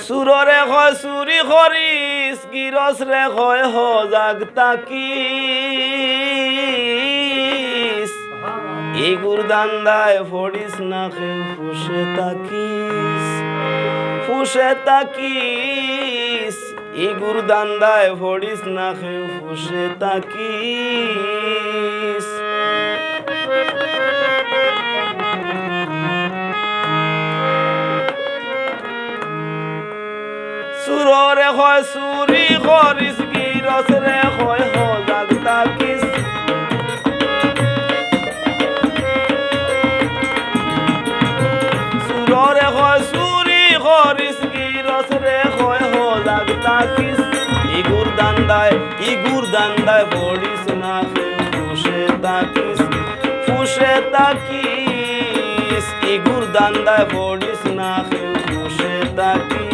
সুররে হয় চুরি করিস গিরস রে হয় হজাগ তাকিস এই গুরদান্দায় ফড়িস না খেউ ফুসে তাকিস এই গুরদান্দায় ফড়িস না খেউ ফুসে তাকিস সুররে হয় চুরি করিস গিরস রে হয় হজাগ তাকিস সুররে হয় চুরি করিস গিরস রে হয় হজাগ তাকিস ইগুর দান্দায় পড়িস না ফুসে তাকিস ইগুর দান্দায় পড়িস না ফুসে তাকিস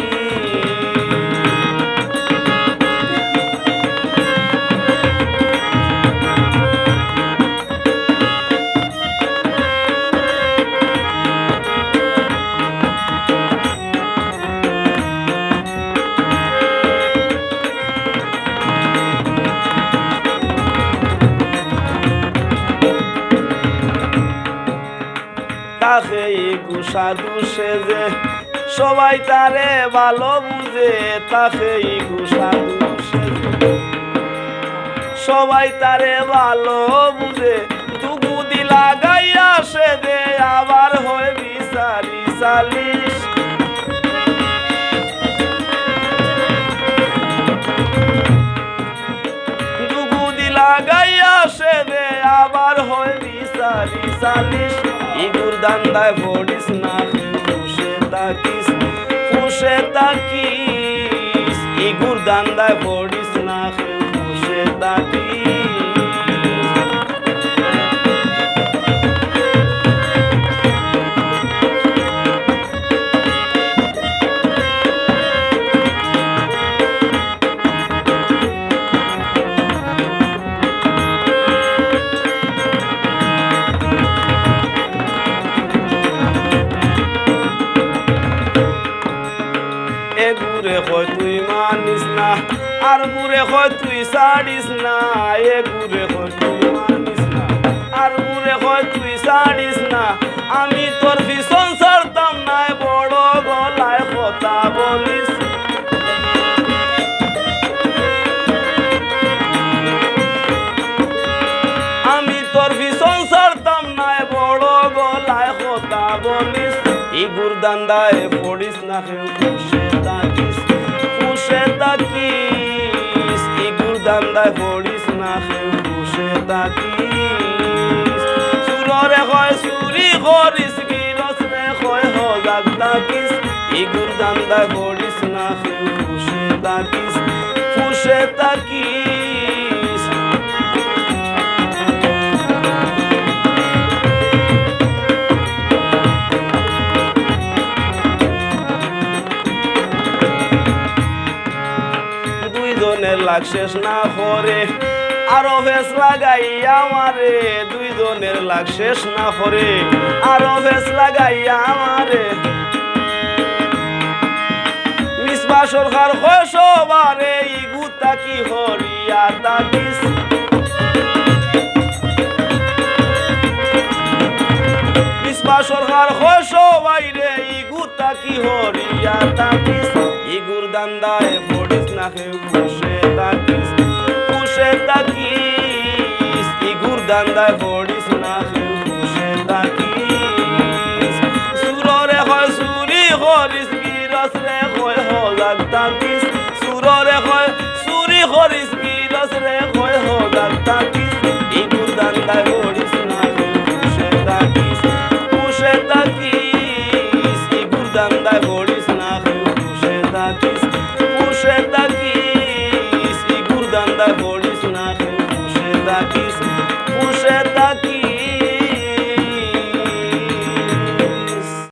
তাকে গুসাদু সেজে সবাই তারে ভালো বুঝে তাকে গুসাদু সেজে সবাই তারে ভালো বুঝে দুগুদি লাগাইয়া সেজে আবার হয় বিচারি সালিশ দুগুদি লাগাইয়া সেজে আবার হয় বিচারি সালিশ ইগুর দান্দায় পড়িস না ফুসে তাকিস ইগুর দান্দায় পড়িস না ফুসে তাকিস গুরে হয় তুই মানিস না আর গুরে হয় তুই ছাড়িস না এ গুরে হয় তুই মানিস না আর গুরে হয় তুই ছাড়িস না আমি তোর ভীষণ ছাড়তাম না বড় গলায় কথা বলিস আমি তোর ভীষণ ছাড়তাম না বড় গলায় কথা বলিস ইগুর দান্দায় পড়িস না ফুসে তাকিস ইগুর দান্দায় পড়িস না ফুসে তাকিস সুররে হয় চুরি করিস গিরস রে হয় হজাগ তাকিস ইগুর দান্দায় পড়িস না ফুসে তাকিস দুইজনের লাগ শেষ না করে আরো ভেস লাগাইয়া মারে দুইজনের লাগ শেষ না করে আরো ভেস লাগাইয়া মারে মিসবা সরকার হয় সবারে ইগু তাকি হরিয়া তাকিস মিসবা সরকার হয় সবাই রে ইগু তাকি হরিয়া তাকিস ইগুর দান্দায় পড়িস না ফুসে তাকিস ইগুর দান্দায় পড়িস না ফুসে তাকিস সুররে হয় চুরি করিস গিরস রে হয় হজাগ তাকিস সুররে হয় চুরি করিস গিরস রে হয় হজাগ তাকিস ইগুর দান্দায় পড়িস না ফুসে তাকিস ইগুর দান্দায় পড়িস না ফুসে তাকিস ইগুর দান্দায় পড়িস না ফুসে তাকিস